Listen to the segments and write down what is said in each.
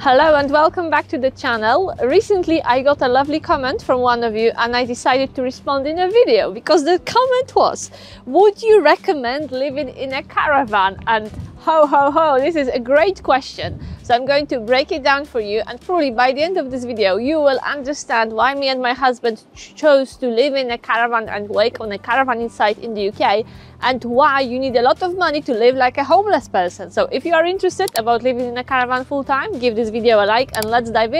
Hello and welcome back to the channel. Recently I got a lovely comment from one of you and I decided to respond in a video because the comment was, would you recommend living in a caravan? And ho, this is a great question. So I'm going to break it down for you, and probably by the end of this video you will understand why me and my husband chose to live in a caravan and work on a caravanning site in the UK, and why you need a lot of money to live like a homeless person. So if you are interested about living in a caravan full-time, give this video a like and let's dive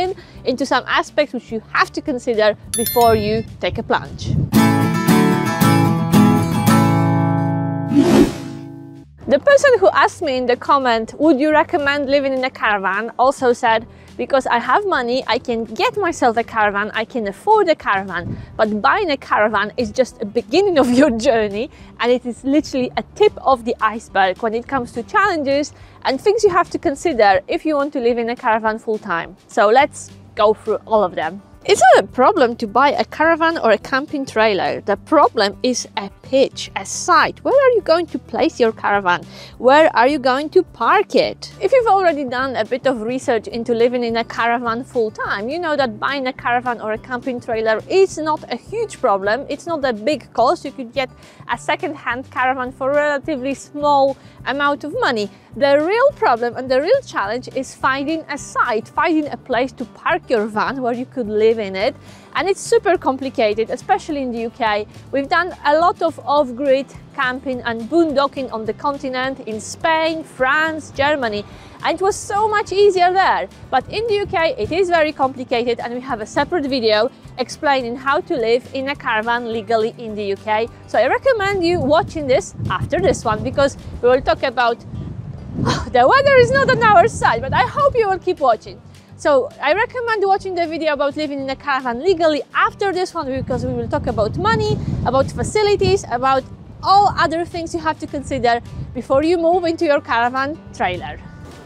into some aspects which you have to consider before you take a plunge. The person who asked me in the comment, would you recommend living in a caravan, also said, because I have money, I can get myself a caravan, I can afford a caravan, but buying a caravan is just a beginning of your journey, and it is literally a tip of the iceberg when it comes to challenges and things you have to consider if you want to live in a caravan full time. So let's go through all of them. It's not a problem to buy a caravan or a camping trailer. The problem is a pitch, a site. Where are you going to place your caravan? Where are you going to park it? If you've already done a bit of research into living in a caravan full time, you know that buying a caravan or a camping trailer is not a huge problem. It's not a big cost. You could get a second-hand caravan for a relatively small amount of money. The real problem and the real challenge is finding a site, finding a place to park your van where you could live in it. And it's super complicated, especially in the UK. We've done a lot of off-grid camping and boondocking on the continent, in Spain, France, Germany, and it was so much easier there. But in the UK it is very complicated, and we have a separate video explaining how to live in a caravan legally in the UK. So I recommend you watching this after this one, because we will talk about the weather is not on our side, but I hope you will keep watching. So I recommend watching the video about living in a caravan legally after this one, because we will talk about money, about facilities, about all other things you have to consider before you move into your caravan trailer.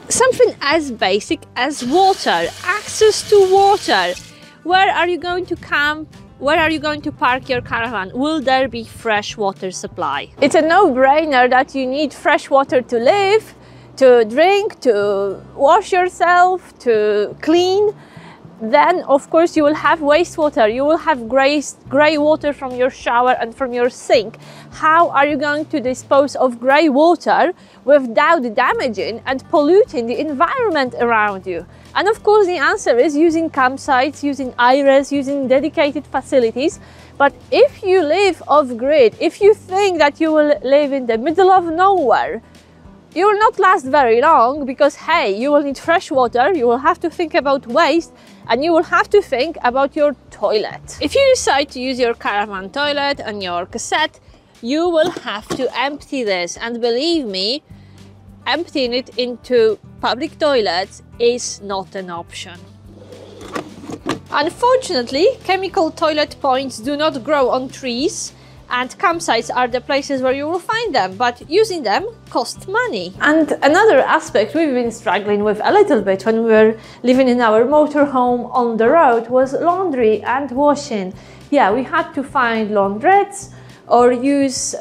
Something as basic as water, access to water. Where are you going to camp? Where are you going to park your caravan? Will there be fresh water supply? It's a no-brainer that you need fresh water to live, to drink, to wash yourself, to clean. Then of course you will have wastewater, you will have grey water from your shower and from your sink. How are you going to dispose of grey water without damaging and polluting the environment around you? And of course the answer is using campsites, using IRES, using dedicated facilities. But if you live off-grid, if you think that you will live in the middle of nowhere, you will not last very long, because hey, you will need fresh water, you will have to think about waste, and you will have to think about your toilet. If you decide to use your caravan toilet and your cassette, you will have to empty this, and believe me, emptying it into public toilets is not an option. Unfortunately, chemical toilet points do not grow on trees, and campsites are the places where you will find them, but using them costs money. And another aspect we've been struggling with a little bit when we were living in our motorhome on the road was laundry and washing. Yeah, we had to find laundrettes or use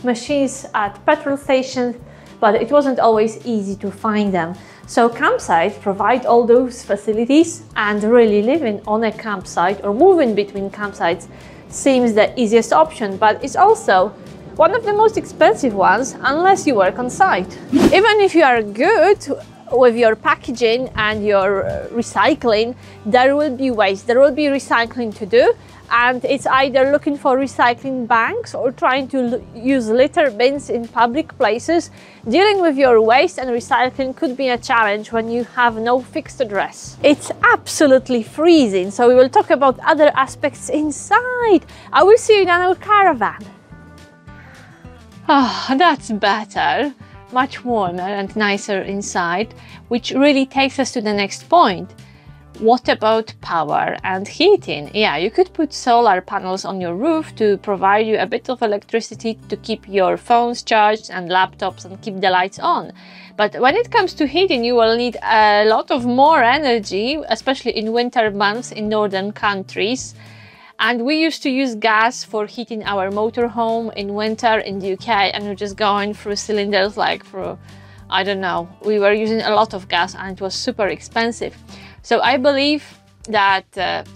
machines at petrol stations, but it wasn't always easy to find them. So campsites provide all those facilities, and really living on a campsite or moving between campsites seems the easiest option, but it's also one of the most expensive ones unless you work on site. Even if you are good with your packaging and your recycling, there will be waste, there will be recycling to do, and it's either looking for recycling banks or trying to use litter bins in public places. Dealing with your waste and recycling could be a challenge when you have no fixed address. It's absolutely freezing, so we will talk about other aspects inside. I will see you in our caravan. Oh, that's better. Much warmer and nicer inside, which really takes us to the next point. What about power and heating? Yeah, you could put solar panels on your roof to provide you a bit of electricity to keep your phones charged and laptops and keep the lights on. But when it comes to heating, you will need a lot of more energy, especially in winter months in northern countries. And we used to use gas for heating our motorhome in winter in the UK, and we're just going through cylinders like through I don't know, we were using a lot of gas and it was super expensive. So I believe that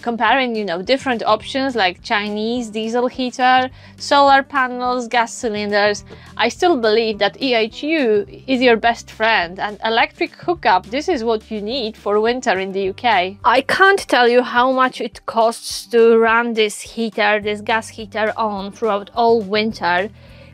comparing, you know, different options like Chinese diesel heater, solar panels, gas cylinders, I still believe that EHU is your best friend, and electric hookup, this is what you need for winter in the UK. I can't tell you how much it costs to run this heater, this gas heater on throughout all winter,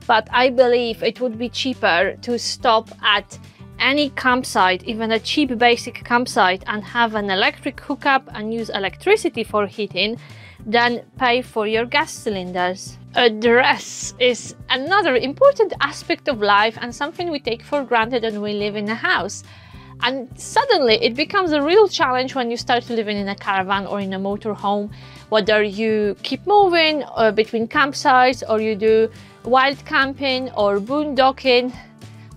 but I believe it would be cheaper to stop at any campsite, even a cheap basic campsite, and have an electric hookup and use electricity for heating than pay for your gas cylinders. Address is another important aspect of life and something we take for granted when we live in a house. And suddenly it becomes a real challenge when you start living in a caravan or in a motorhome, whether you keep moving between campsites or you do wild camping or boondocking.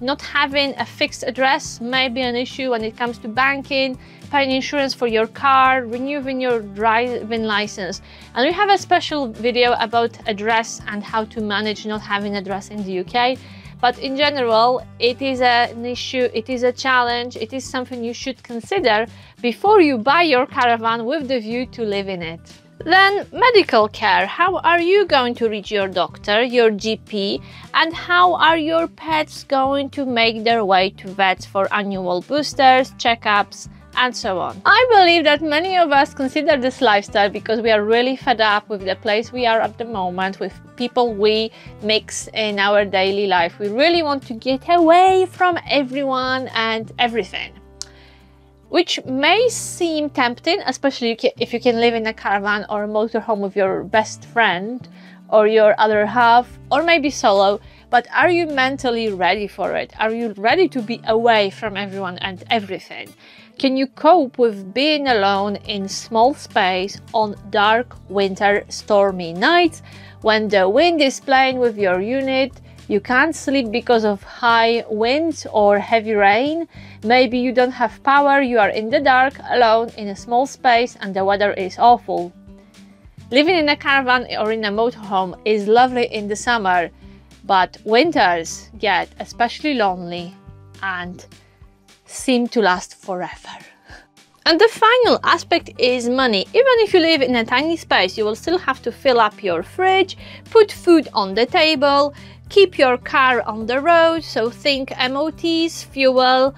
Not having a fixed address may be an issue when it comes to banking, paying insurance for your car, renewing your driving license. And we have a special video about address and how to manage not having address in the UK. But in general, it is an issue, it is a challenge, it is something you should consider before you buy your caravan with the view to live in it. Then medical care. How are you going to reach your doctor, your GP, and how are your pets going to make their way to vets for annual boosters, checkups, and so on? I believe that many of us consider this lifestyle because we are really fed up with the place we are at the moment, with people we mix in our daily life. We really want to get away from everyone and everything, which may seem tempting, especially if you can live in a caravan or a motorhome with your best friend or your other half, or maybe solo. But are you mentally ready for it? Are you ready to be away from everyone and everything? Can you cope with being alone in small space on dark winter stormy nights when the wind is playing with your unit? You can't sleep because of high winds or heavy rain. Maybe you don't have power, you are in the dark, alone in a small space, and the weather is awful. Living in a caravan or in a motorhome is lovely in the summer, but winters get especially lonely and seem to last forever. And the final aspect is money. Even if you live in a tiny space, you will still have to fill up your fridge, put food on the table, keep your car on the road, so think MOTs, fuel,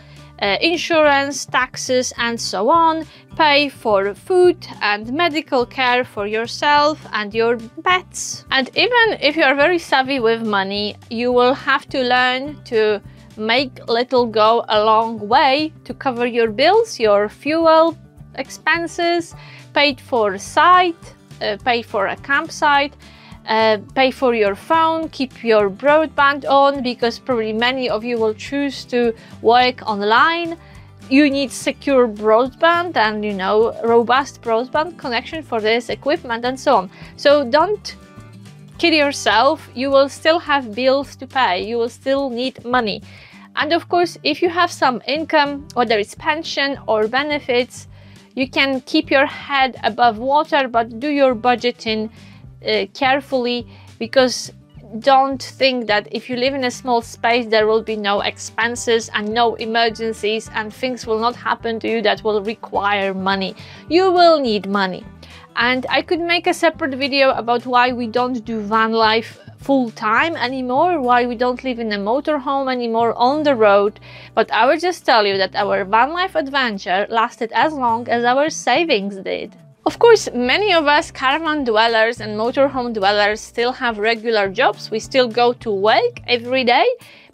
insurance, taxes, and so on. Pay for food and medical care for yourself and your pets. And even if you are very savvy with money, you will have to learn to make little go a long way to cover your bills, your fuel expenses, paid for site, pay for a campsite, pay for your phone, keep your broadband on, because probably many of you will choose to work online. You need secure broadband and, you know, robust broadband connection for this equipment and so on. So don't kid yourself, you will still have bills to pay, you will still need money. And of course, if you have some income, whether it's pension or benefits, you can keep your head above water, but do your budgeting carefully, because don't think that if you live in a small space there will be no expenses and no emergencies and things will not happen to you that will require money. You will need money. And I could make a separate video about why we don't do van life full-time anymore, why we don't live in a motorhome anymore on the road, but I will just tell you that our van life adventure lasted as long as our savings did. Of course, many of us caravan dwellers and motorhome dwellers still have regular jobs. We still go to work every day,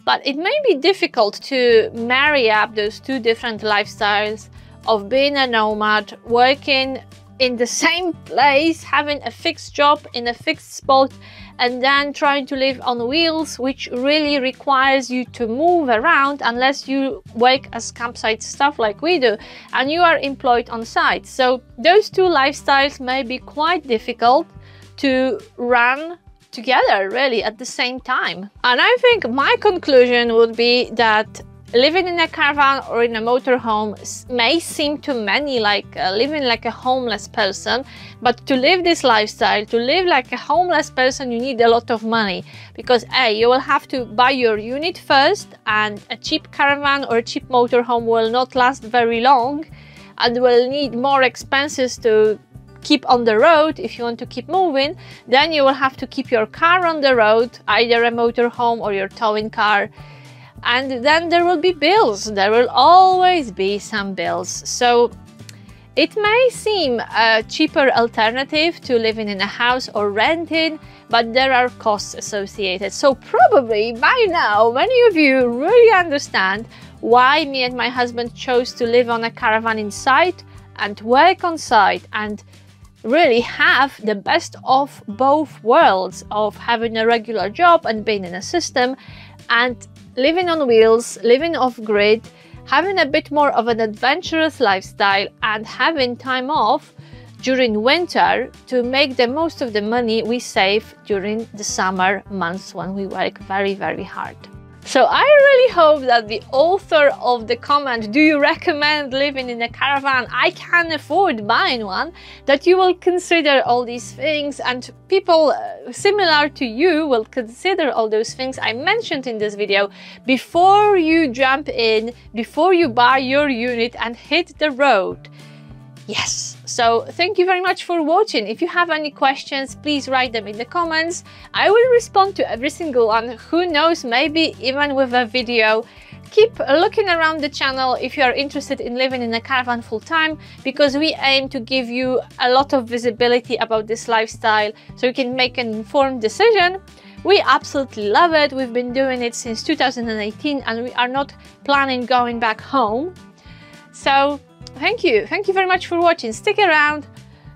but it may be difficult to marry up those two different lifestyles of being a nomad, working in the same place, having a fixed job in a fixed spot, and then trying to live on wheels, which really requires you to move around unless you work as campsite staff like we do and you are employed on site. So those two lifestyles may be quite difficult to run together really at the same time. And I think my conclusion would be that living in a caravan or in a motorhome may seem to many like living like a homeless person, but to live this lifestyle, to live like a homeless person, you need a lot of money, because you will have to buy your unit first, and a cheap caravan or a cheap motorhome will not last very long and will need more expenses to keep on the road if you want to keep moving. Then you will have to keep your car on the road, either a motorhome or your towing car. And then there will be bills. There will always be some bills. So it may seem a cheaper alternative to living in a house or renting, but there are costs associated. So probably by now, many of you really understand why me and my husband chose to live on a caravan inside and work on site, and really have the best of both worlds of having a regular job and being in a system, and living on wheels, living off-grid, having a bit more of an adventurous lifestyle, and having time off during winter to make the most of the money we save during the summer months when we work very, very hard. So I really hope that the author of the comment, do you recommend living in a caravan? I can afford buying one, that you will consider all these things, and people similar to you will consider all those things I mentioned in this video before you jump in, before you buy your unit and hit the road. Yes, so thank you very much for watching. If you have any questions, please write them in the comments. I will respond to every single one. Who knows, maybe even with a video. Keep looking around the channel if you are interested in living in a caravan full-time, because we aim to give you a lot of visibility about this lifestyle so you can make an informed decision. We absolutely love it. We've been doing it since 2018 and we are not planning going back home. So thank you very much for watching. Stick around,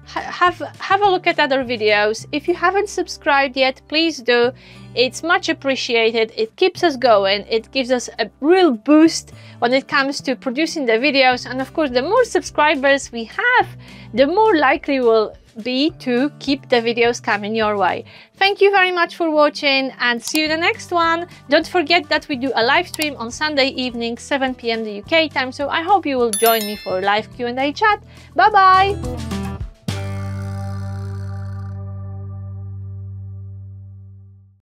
have a look at other videos. If you haven't subscribed yet, please do. It's much appreciated. It keeps us going. It gives us a real boost when it comes to producing the videos, and of course the more subscribers we have, the more likely we'll be to keep the videos coming your way. Thank you very much for watching, and see you in the next one. Don't forget that we do a live stream on Sunday evening, 7 p.m. the UK time, so I hope you will join me for a live Q&A chat. Bye bye!